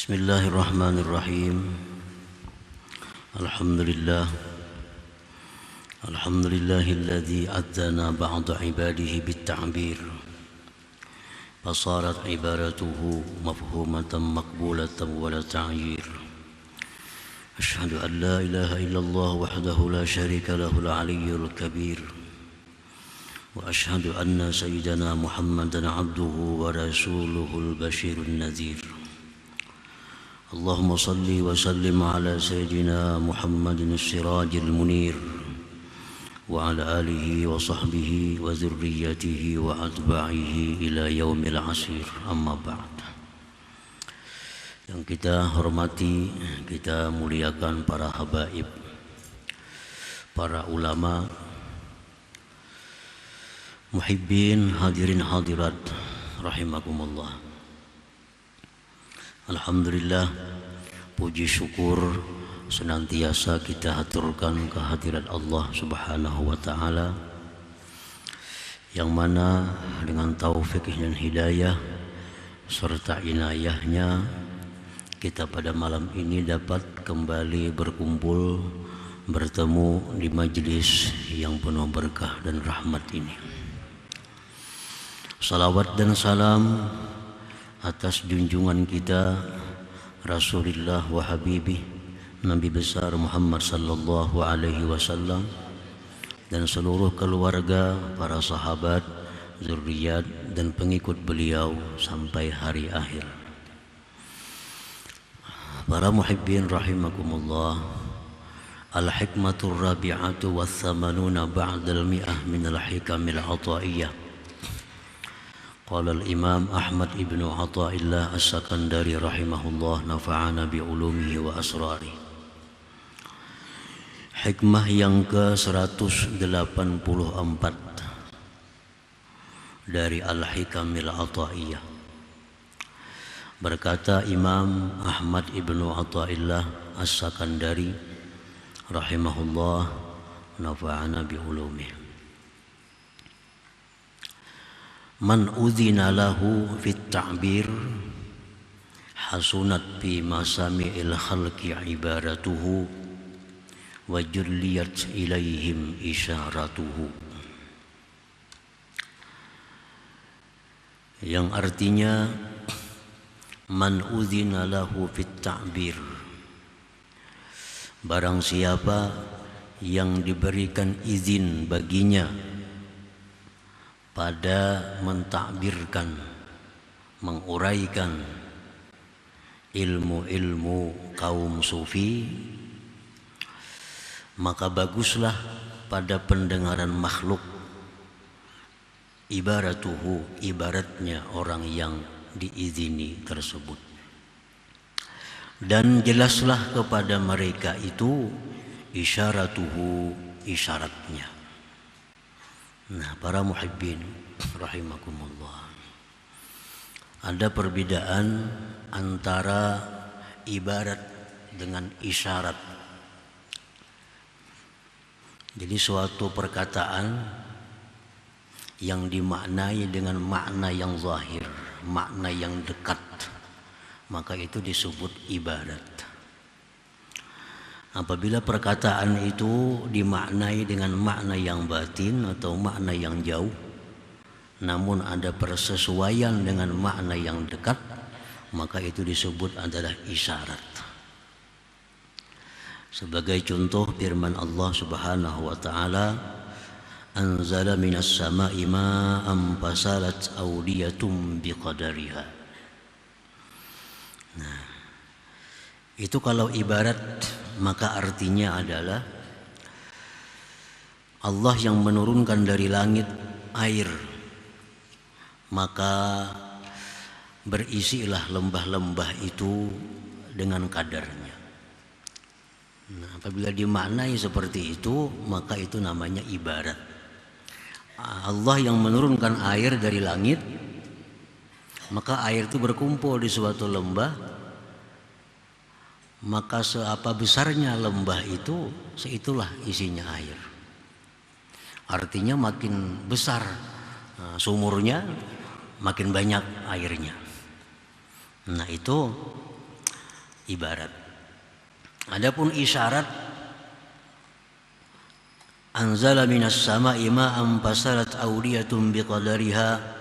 Bismillahirrahmanirrahim. Alhamdulillah. Alhamdulillahilladzi adzana ba'da ibadihi bit-ta'bir. Fasarat ibaratuhu mafhumatan maqbulatan wa la ta'yir. Asyhadu an la ilaha illallah wahdahu la syarika lahul aliyyul kabir. Wa asyhadu anna sayyidana Muhammadan abduhu wa rasuluhul basyirun nadhir. Allahumma salli wa sallim ala sayyidina Muhammadin as-sirajil munir wa ala alihi wa sahbihi wa zurriyatihi wa atba'ihi ila yaumil asir, amma ba'd. Yang kita hormati, kita muliakan para habaib, para ulama, muhibbin, hadirin hadirat rahimakumullah. Alhamdulillah, puji syukur senantiasa kita haturkan kehadirat Allah Subhanahu wa ta'ala, yang mana dengan taufik dan hidayah serta inayahnya kita pada malam ini dapat kembali berkumpul, bertemu di majlis yang penuh berkah dan rahmat ini. Salawat dan salam atas junjungan kita Rasulullah wa Habibih Nabi besar Muhammad sallallahu alaihi wasallam dan seluruh keluarga, para sahabat, zuriat dan pengikut beliau sampai hari akhir. Para muhibbin rahimakumullah, al-hikmatur rabi'atu wa thamanuna ba'dal mi'ah minal hikamil ata'iyyah. Qala al-Imam Ahmad ibn Athaillah as-Sakandari rahimahullah, nafa'ana bi'ulumihi wa asrari. Hikmah yang ke-184 dari Al-Hikamil Atha'iyyah. Berkata Imam Ahmad ibn Athaillah as-Sakandari rahimahullah, nafa'ana bi'ulumihi. Man udhina lahu fit ta'bir hasunat fi masami'il khalqi ibaratuhu wa julliyat ilaihim isyaratuhu. Yang artinya, man udhina lahu fit ta'bir, barang siapa yang diberikan izin baginya pada mentakbirkan, menguraikan ilmu-ilmu kaum sufi, maka baguslah pada pendengaran makhluk ibaratuhu, ibaratnya orang yang diizini tersebut, dan jelaslah kepada mereka itu isyaratuhu, isyaratnya. Nah, para muhibbin rahimakumullah, ada perbedaan antara ibarat dengan isyarat. Jadi suatu perkataan yang dimaknai dengan makna yang zahir, makna yang dekat, maka itu disebut ibarat. Apabila perkataan itu dimaknai dengan makna yang batin atau makna yang jauh, namun ada persesuaian dengan makna yang dekat, maka itu disebut adalah isyarat. Sebagai contoh firman Allah Subhanahu wa ta'ala, anzala minas sama'i ma'an fasalat awdiyatum biqadariha. Nah, itu kalau ibarat, maka artinya adalah Allah yang menurunkan dari langit air, maka berisilah lembah-lembah itu dengan kadarnya. Nah, apabila dimaknai seperti itu, maka itu namanya ibarat. Allah yang menurunkan air dari langit, maka air itu berkumpul di suatu lembah, maka seapa besarnya lembah itu, seitulah isinya air. Artinya makin besar sumurnya, makin banyak airnya. Nah, itu ibarat. Adapun isyarat, anzala minas sama'i ma'an fasalat awliyatun biqadariha,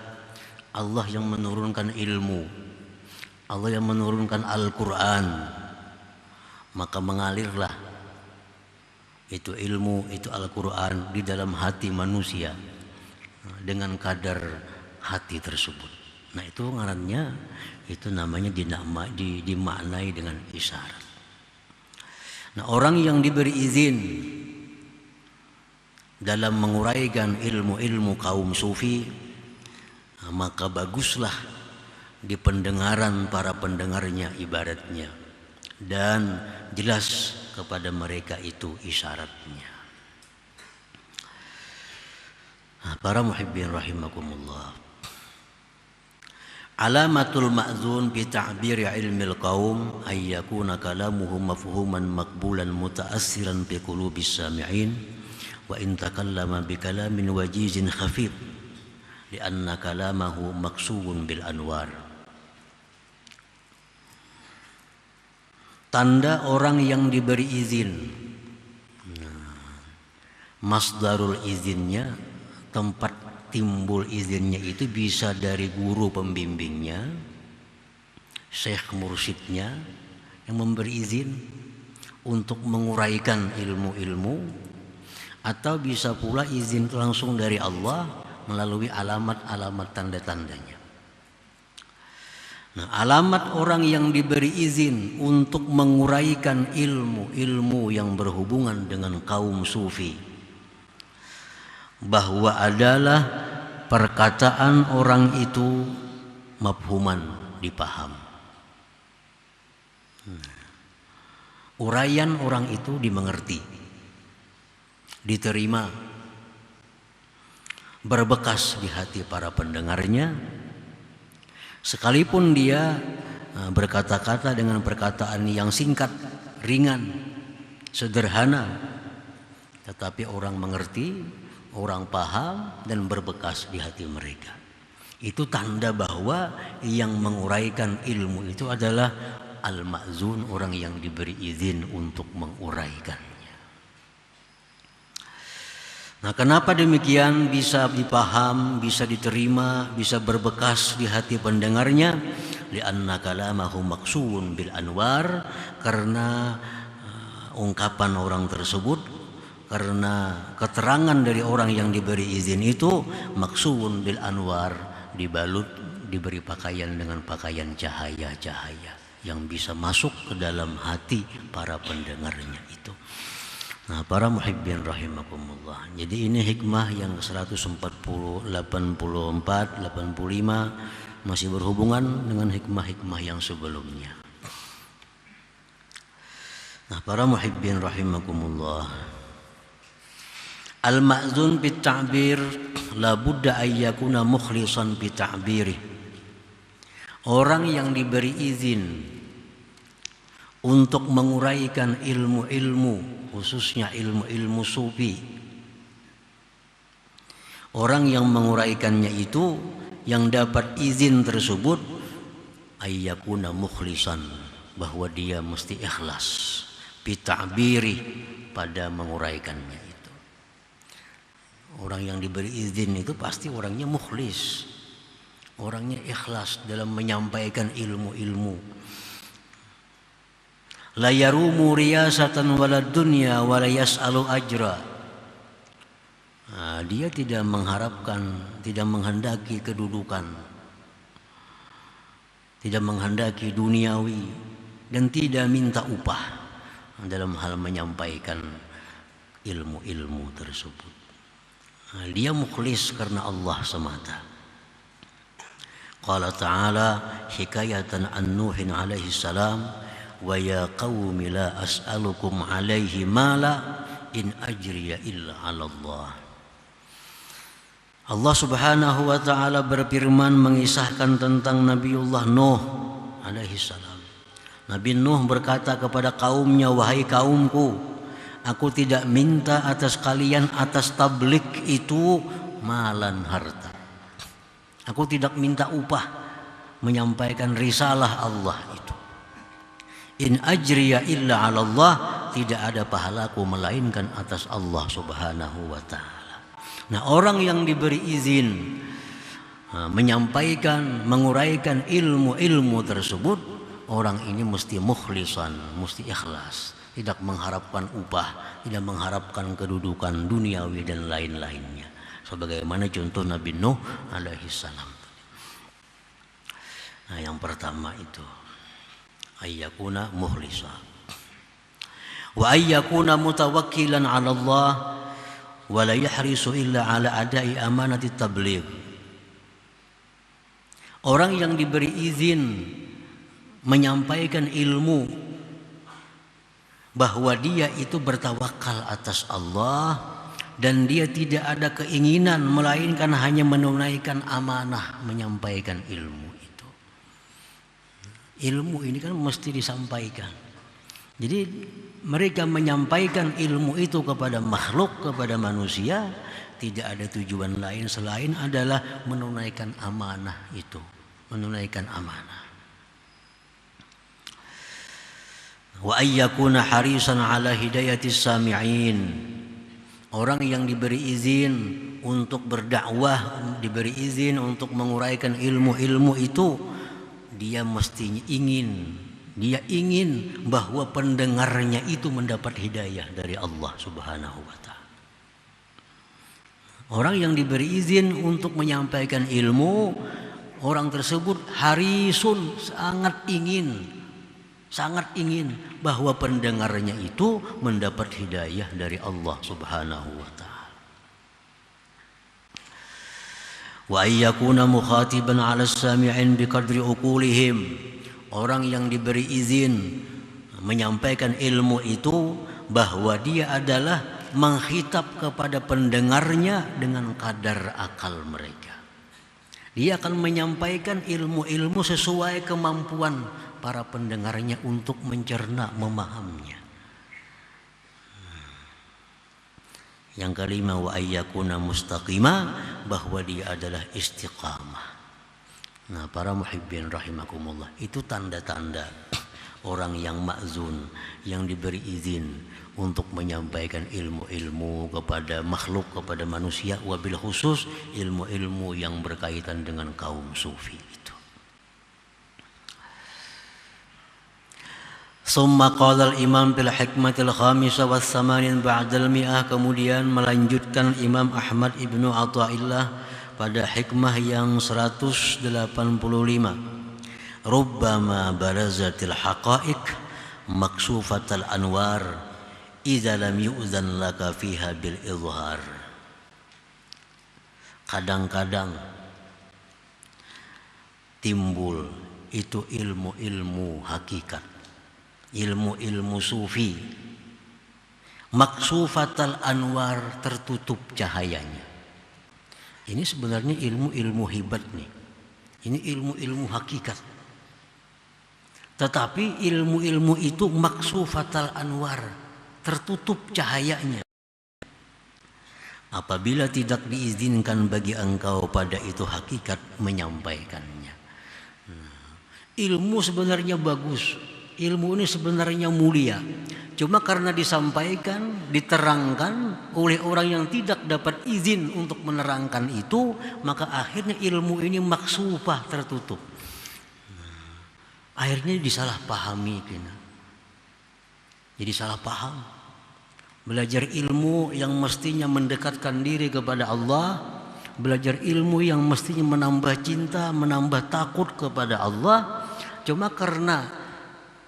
Allah yang menurunkan ilmu, Allah yang menurunkan Al-Quran, maka mengalirlah itu ilmu, itu Al-Quran di dalam hati manusia dengan kadar hati tersebut. Nah itu ngarannya, itu namanya dimaknai dengan isyarat. Nah orang yang diberi izin dalam menguraikan ilmu-ilmu kaum sufi, maka baguslah di pendengaran para pendengarnya ibaratnya, dan jelas kepada mereka itu isyaratnya. Para muhibbin rahimakumullah, alamatul ma'zun bi ta'bir ilmil qaum ay yakuna kalamuhu mafhuman maqbulan muta'assiran bi qulubis sami'in wa in takallama bi kalamin wajizin khafif li anna kalamahu maqsuun bil anwar. Tanda orang yang diberi izin, masdarul izinnya, tempat timbul izinnya itu bisa dari guru pembimbingnya, syekh mursyidnya yang memberi izin untuk menguraikan ilmu-ilmu, atau bisa pula izin langsung dari Allah melalui alamat-alamat tanda-tandanya. Nah, alamat orang yang diberi izin untuk menguraikan ilmu-ilmu yang berhubungan dengan kaum sufi, bahwa adalah perkataan orang itu mafhuman, dipaham. Uraian orang itu dimengerti, diterima, berbekas di hati para pendengarnya, sekalipun dia berkata-kata dengan perkataan yang singkat, ringan, sederhana, tetapi orang mengerti, orang paham, dan berbekas di hati mereka. Itu tanda bahwa yang menguraikan ilmu itu adalah al-ma'zun, orang yang diberi izin untuk menguraikannya. Nah, kenapa demikian bisa dipaham, bisa diterima, bisa berbekas di hati pendengarnya? Li'anna kalamahu maqsuun bil anwar, karena ungkapan orang tersebut, karena keterangan dari orang yang diberi izin itu maqsuun bil anwar, dibalut, diberi pakaian dengan pakaian cahaya-cahaya yang bisa masuk ke dalam hati para pendengarnya itu. Nah, para muhibbin rahimakumullah. Jadi ini hikmah yang 140, 84, 85 masih berhubungan dengan hikmah-hikmah yang sebelumnya. Nah, para muhibbin rahimakumullah, al-ma'zun bit ta'bir la budda ay yakuna mukhlishan bi ta'birih. Orang yang diberi izin untuk menguraikan ilmu-ilmu, khususnya ilmu-ilmu sufi, orang yang menguraikannya itu, yang dapat izin tersebut, ayyakuna mukhlisan, bahwa dia mesti ikhlas, bita'biri, pada menguraikannya itu. Orang yang diberi izin itu pasti orangnya mukhlis, orangnya ikhlas dalam menyampaikan ilmu-ilmu. La yarumu riyasatan walad dunya wala yas'alu ajra. Nah, dia tidak mengharapkan, tidak menghendaki kedudukan, tidak menghendaki duniawi, dan tidak minta upah dalam hal menyampaikan ilmu-ilmu tersebut. Nah, dia mukhlis karena Allah semata. Qala ta'ala hikayatan an Nuhin alaihi salam, wa ya qaumi la as'alukum alaihi mala in ajriya illa 'ala Allah. Allah Subhanahu wa taala berfirman mengisahkan tentang Nabiullah Nuh alaihi salam. Nabi Nuh berkata kepada kaumnya, wahai kaumku, aku tidak minta atas kalian atas tablik itu malan, harta. Aku tidak minta upah menyampaikan risalah Allah itu. In ajriya illa 'ala Allah, tidak ada pahalaku melainkan atas Allah Subhanahu wa taala. Nah, orang yang diberi izin menyampaikan, menguraikan ilmu-ilmu tersebut, orang ini mesti mukhlisan, mesti ikhlas, tidak mengharapkan upah, tidak mengharapkan kedudukan duniawi dan lain-lainnya. Sebagaimana contoh Nabi Nuh alaihi salam. Nah, yang pertama itu ayyakuna mukhlisa wa ayyakuna mutawakkilan 'ala Allah wa la yahrisu illa 'ala ada'i amanati tabligh. Orang yang diberi izin menyampaikan ilmu, bahwa dia itu bertawakal atas Allah dan dia tidak ada keinginan melainkan hanya menunaikan amanah menyampaikan ilmu itu. Ilmu ini kan mesti disampaikan. Jadi mereka menyampaikan ilmu itu kepada makhluk, kepada manusia, tidak ada tujuan lain selain adalah menunaikan amanah itu, menunaikan amanah. Wa ayyakuna harisan ala hidayatis sami'in. Orang yang diberi izin untuk berdakwah, diberi izin untuk menguraikan ilmu-ilmu itu, dia mestinya ingin bahwa pendengarnya itu mendapat hidayah dari Allah Subhanahu wa taala. Orang yang diberi izin untuk menyampaikan ilmu, orang tersebut harisun, sangat ingin bahwa pendengarnya itu mendapat hidayah dari Allah Subhanahu wa taala. Wa ayyakuna mukhatiban 'ala as-sami'in biqadri uqulihim. Orang yang diberi izin menyampaikan ilmu itu, bahwa dia adalah menghitab kepada pendengarnya dengan kadar akal mereka. Dia akan menyampaikan ilmu-ilmu sesuai kemampuan para pendengarnya untuk mencerna, memahaminya. Yang kelima, wa ayyakuna mustaqima, bahwa dia adalah istiqamah. Nah, para muhibbin rahimakumullah, itu tanda-tanda orang yang ma'zun, yang diberi izin untuk menyampaikan ilmu-ilmu kepada makhluk, kepada manusia, wabil khusus ilmu-ilmu yang berkaitan dengan kaum sufi itu. Summa qala al-imam bil hikmatil khamisah was samanin ba'dal mi'ah. Kemudian melanjutkan Imam Ahmad ibnu Athaillah pada hikmah yang 185. Rubbama barazatil haqa'iq maksufatal anwar idza lam yu'zan laka fiha bil izhar. Kadang-kadang timbul itu ilmu-ilmu hakikat, ilmu-ilmu sufi, maksufatal anwar, tertutup cahayanya. Ini sebenarnya ilmu-ilmu hibat nih. Ini ilmu-ilmu hakikat. Tetapi ilmu-ilmu itu maksufatal anwar, tertutup cahayanya. Apabila tidak diizinkan bagi engkau pada itu hakikat menyampaikannya. Ilmu sebenarnya bagus. Ilmu ini sebenarnya mulia. Cuma karena disampaikan, diterangkan oleh orang yang tidak dapat izin untuk menerangkan itu, maka akhirnya ilmu ini maksufah, tertutup. Akhirnya disalahpahami. Jadi salah paham. Belajar ilmu yang mestinya mendekatkan diri kepada Allah, belajar ilmu yang mestinya menambah cinta, menambah takut kepada Allah, cuma karena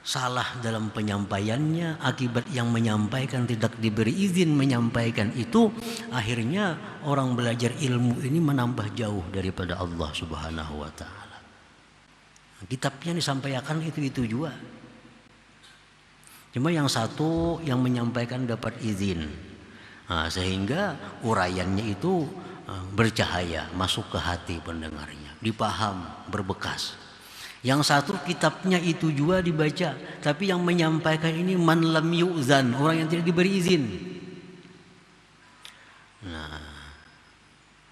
salah dalam penyampaiannya, akibat yang menyampaikan tidak diberi izin menyampaikan itu, akhirnya orang belajar ilmu ini menambah jauh daripada Allah Subhanahu wa taala. Kitabnya disampaikan itu juga. Cuma yang satu yang menyampaikan dapat izin. Sehingga uraiannya itu bercahaya, masuk ke hati pendengarnya, dipaham, berbekas. Yang satu kitabnya itu juga dibaca, tapi yang menyampaikan ini man lam yu'zan, orang yang tidak diberi izin. Nah,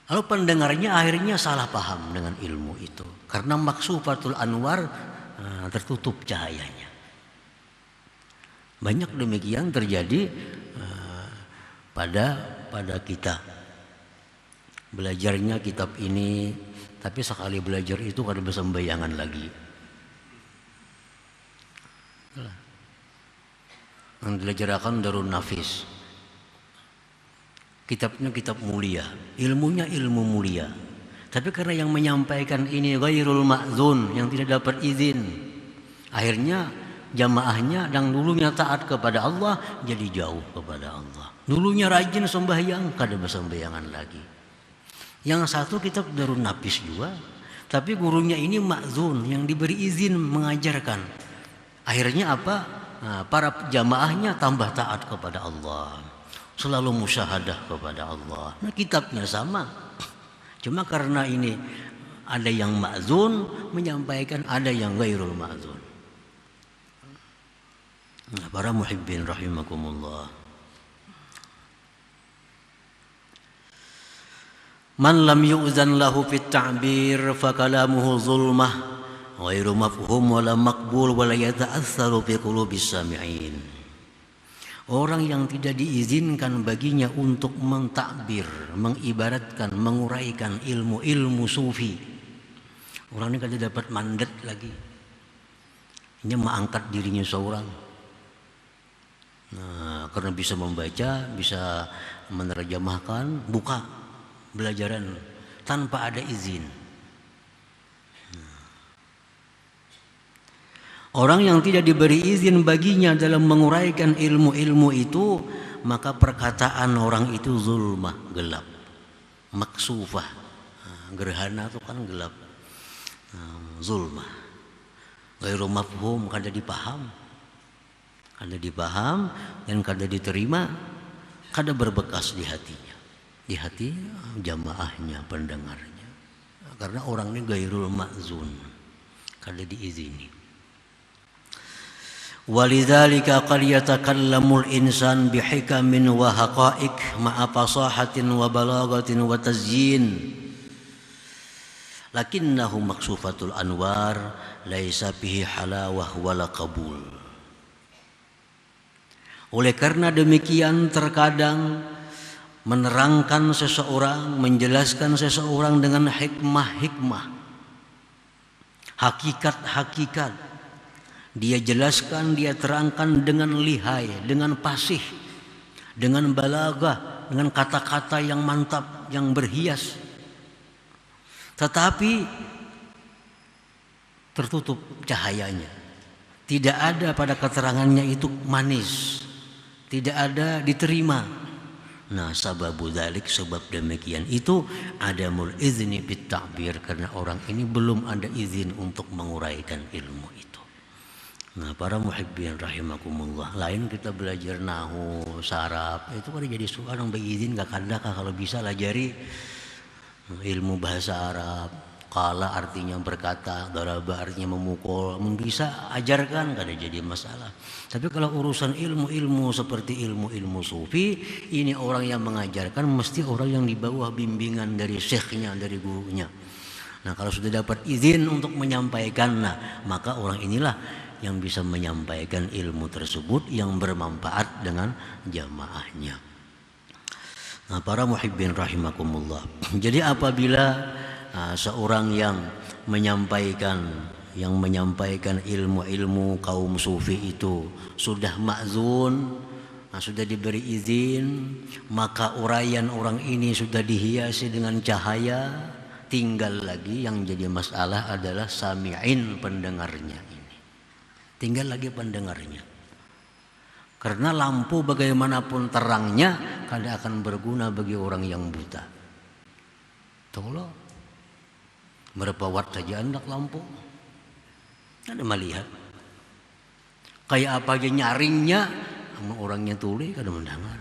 lalu pendengarnya akhirnya salah paham dengan ilmu itu, karena maksufatul anwar tertutup cahayanya. Banyak demikian terjadi pada kita. Belajarnya kitab ini, tapi sekali belajar itu kada bisa sembayangan lagi. Yang diajarkan Darun Nafis. Kitabnya kitab mulia, ilmunya ilmu mulia. Tapi karena yang menyampaikan ini ghairul ma'zun, yang tidak dapat izin, akhirnya jamaahnya yang dulunya taat kepada Allah jadi jauh kepada Allah. Dulunya rajin sembahyang, kada bersembayangan lagi. Yang satu kitab Darun Nafis juga, tapi gurunya ini ma'zun, yang diberi izin mengajarkan. Akhirnya apa? Nah, para jamaahnya tambah taat kepada Allah, selalu musyahadah kepada Allah. Nah, kitabnya sama, cuma karena ini ada yang ma'zun menyampaikan, ada yang ghairul ma'zun. Nah, para muhibbin rahimakumullah, man lam yu'zan lahu fit ta'bir fa kalamuhu zulmah ghairu mafhum wala maqbul wala yata'assaru fi qulubis sami'in. Orang yang tidak diizinkan baginya untuk mentakbir, mengibaratkan, menguraikan ilmu-ilmu sufi, orang ini kada dapat mandat lagi. Ini mengangkat dirinya seorang. Nah, karena bisa membaca, bisa menerjemahkan, buka belajaran tanpa ada izin. Orang yang tidak diberi izin baginya dalam menguraikan ilmu-ilmu itu, maka perkataan orang itu zulmah, gelap, maksufah. Gerhana itu kan gelap, zulmah. Ghairu mafhum, kada dipaham, dan kada diterima, kada berbekas di hatinya, di hati jamaahnya, pendengarnya. Karena orang ini ghairul ma'zun, kada diizini. Walidzalika qad yatakallamul insan bihikamin wa haqa'iq ma'a fasahatin wa balagatin wa tazyin, lakinnahu maksufatul anwar laisa bihi halawah wala qabul. Oleh karena demikian, terkadang menerangkan seseorang, menjelaskan seseorang dengan hikmah-hikmah, hakikat-hakikat, dia jelaskan, dia terangkan dengan lihai, dengan fasih, dengan balagah, dengan kata-kata yang mantap, yang berhias. Tetapi tertutup cahayanya. Tidak ada pada keterangannya itu manis, tidak ada diterima. Nah, sababu dzalik, sebab demikian itu adamul izni bit ta'bir, karena orang ini belum ada izin untuk menguraikan ilmu itu. Nah, para muhibbin rahimakumullah, lain kita belajar nahu, saraf, itu kan jadi seorang berizin gak kadakah kalau bisa lajari ilmu bahasa Arab. Qala artinya berkata, daraba artinya memukul, bisa ajarkan, kada jadi masalah. Tapi kalau urusan ilmu-ilmu seperti ilmu-ilmu sufi, ini orang yang mengajarkan mesti orang yang di bawah bimbingan dari syekhnya, dari gurunya. Nah, kalau sudah dapat izin untuk menyampaikan, nah maka orang inilah yang bisa menyampaikan ilmu tersebut yang bermanfaat dengan jamaahnya. Nah, para muhibbin rahimakumullah, jadi apabila seorang yang menyampaikan ilmu-ilmu kaum sufi itu sudah ma'zun, sudah diberi izin, maka uraian orang ini sudah dihiasi dengan cahaya. Tinggal lagi yang jadi masalah adalah sami'in, pendengarnya ini. Tinggal lagi pendengarnya. Karena lampu bagaimanapun terangnya kada akan berguna bagi orang yang buta. Tolong, berapa watt saja hendak lampu, kada melihat. Kayak apa aja nyaringnya, orangnya tuli kada mendengar.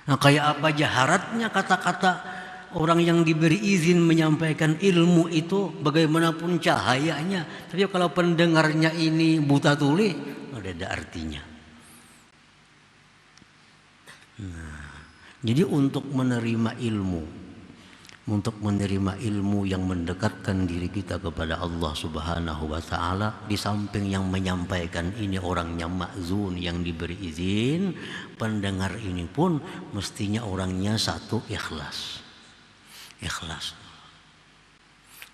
Nah, kayak apa aja haratnya kata-kata orang yang diberi izin menyampaikan ilmu itu, bagaimanapun cahayanya, tapi kalau pendengarnya ini buta tuli, ada artinya. Nah, jadi untuk menerima ilmu, untuk menerima ilmu yang mendekatkan diri kita kepada Allah Subhanahu wa taala. Di samping yang menyampaikan ini orangnya ma'zun, yang diberi izin, pendengar ini pun mestinya orangnya satu ikhlas. Ikhlas.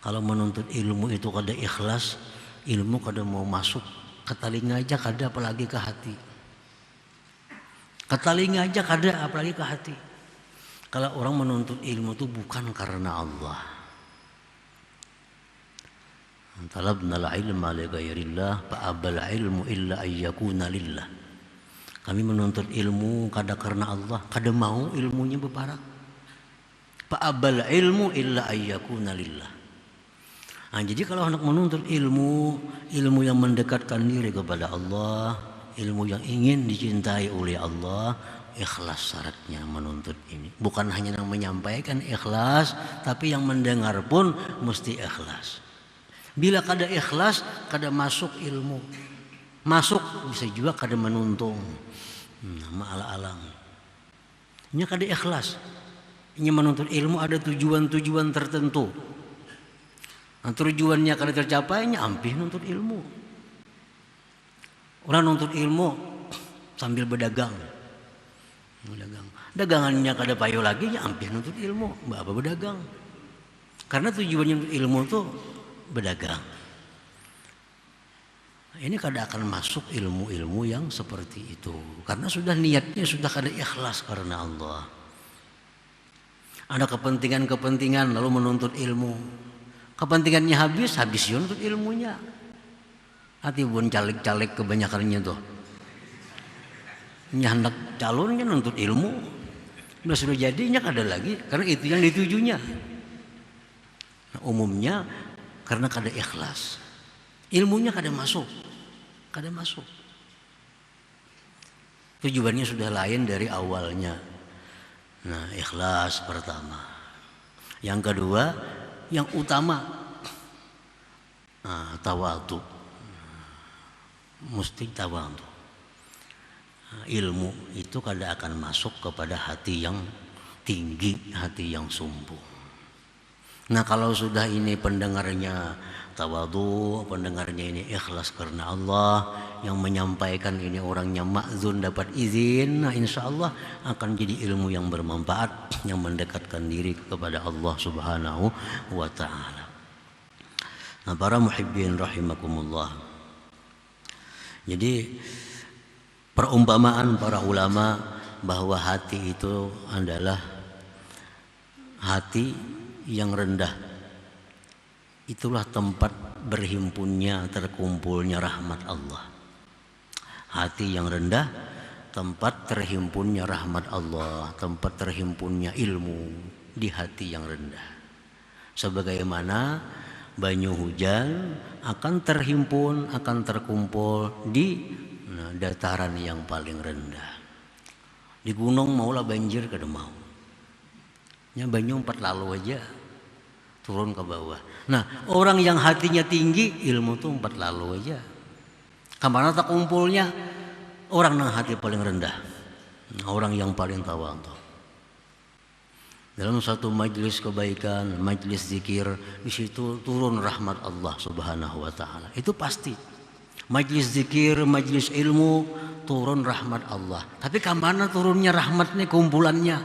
Kalau menuntut ilmu itu kada ikhlas, ilmu kada mau masuk ke telinga aja kada, apalagi ke hati. Ke telinga aja kada, apalagi ke hati. Kalau orang menuntut ilmu itu bukan karena Allah. Talabnal ilma li ghairillah fa abal ilmu illa ayyakuna lillah. Kami menuntut ilmu kada karena Allah, kada mau ilmunya beparak. Fa abal ilmu illa ayyakuna lillah. Nah, jadi kalau hendak menuntut ilmu, ilmu yang mendekatkan diri kepada Allah, ilmu yang ingin dicintai oleh Allah, ikhlas syaratnya menuntut ini. Bukan hanya yang menyampaikan ikhlas, tapi yang mendengar pun mesti ikhlas. Bila kada ikhlas, kada masuk ilmu. Masuk bisa juga kada menuntung. Ma'al-alang. Ini kada ikhlas. Ini menuntut ilmu ada tujuan-tujuan tertentu. Nah, tujuannya kada tercapainya ampih nuntut ilmu. Orang nuntut ilmu sambil berdagang. Dagangannya kada payu lagi, ya ampih nuntut ilmu. Apa berdagang? Karena tujuannya ilmu itu berdagang. Ini kada akan masuk ilmu-ilmu yang seperti itu. Karena sudah niatnya sudah kada ikhlas karena Allah. Ada kepentingan-kepentingan lalu menuntut ilmu. Kepentingannya habis ya nuntut ilmunya. Hati pun caleg-caleg kebanyakannya tuh. Hendak calonnya nuntut ilmu, sudah jadinya kada lagi karena itu yang ditujunya. Nah, umumnya karena kada ikhlas, ilmunya kada masuk. Tujuannya sudah lain dari awalnya. Nah, ikhlas pertama. Yang kedua, yang utama, tawadhu. Mesti tawadhu. Ilmu itu kada akan masuk kepada hati yang tinggi, hati yang sombong. Nah, kalau sudah ini pendengarnya tawadhu, pendengarnya ini ikhlas karena Allah, yang menyampaikan ini orangnya ma'zun dapat izin, nah insya Allah akan jadi ilmu yang bermanfaat, yang mendekatkan diri kepada Allah Subhanahu wa ta'ala. Nah, para muhibbin rahimakumullah. Jadi perumpamaan para ulama bahwa hati itu adalah hati yang rendah. Itulah tempat berhimpunnya, terkumpulnya rahmat Allah. Hati yang rendah, tempat terhimpunnya rahmat Allah, tempat terhimpunnya ilmu di hati yang rendah. Sebagaimana banyu hujan akan terhimpun, akan terkumpul di dataran yang paling rendah. Di gunung maulah banjir kada mau. Ya banyu 4 lalu aja turun ke bawah. Nah, orang yang hatinya tinggi, ilmu tuh 4 lalu aja. Kemana tak kumpulnya? Orang yang hati paling rendah. Orang yang paling tawadhu. Dalam satu majlis kebaikan, majlis zikir, di situ turun rahmat Allah Subhanahu wa taala. Itu pasti. Majlis zikir, majlis ilmu, turun rahmat Allah. Tapi kemana turunnya rahmatnya, kumpulannya?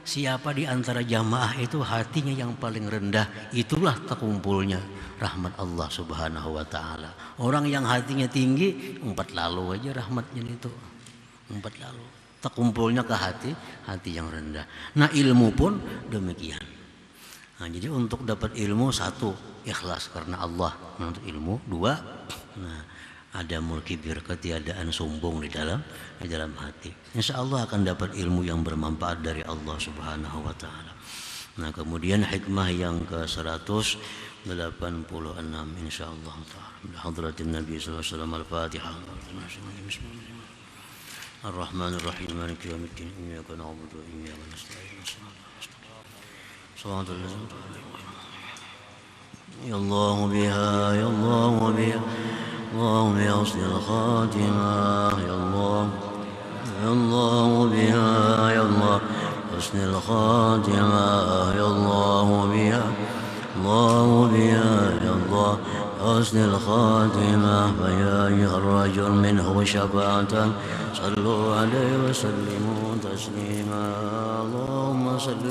Siapa di antara jamaah itu hatinya yang paling rendah, itulah terkumpulnya rahmat Allah Subhanahu wa taala. Orang yang hatinya tinggi, 4 lalu aja rahmatnya itu. 4 lalu. Terkumpulnya ke hati yang rendah. Nah, ilmu pun demikian. Nah, jadi untuk dapat ilmu, 1, ikhlas karena Allah menuntut ilmu. 2, adamul kibir, ketiadaan sombong di dalam hati. Insya Allah akan dapat ilmu yang bermanfaat dari Allah Subhanahu wa taala. Nah, kemudian hikmah yang ke-186 insya Allah taala. Hadratin Nabi sallallahu alaihi wasallam. Al-Fatihah. Ar-Rahman Ar-Rahim. Maliki yaumiddin. Iyyaka na'budu wa iyyaka nasta'in. Shiratal ladzina an'amta 'alaihim. Ya Allah biha, ya Allah biha. اللهم يا حسن الخاتمة يا الله يا الله بها يا الله حسن الخاتمة يا الله بها الله بها يا الله حسن الخاتمة فيا أيها الرجل منه شفاعة صلوا عليه وسلموا تسليما اللهم صل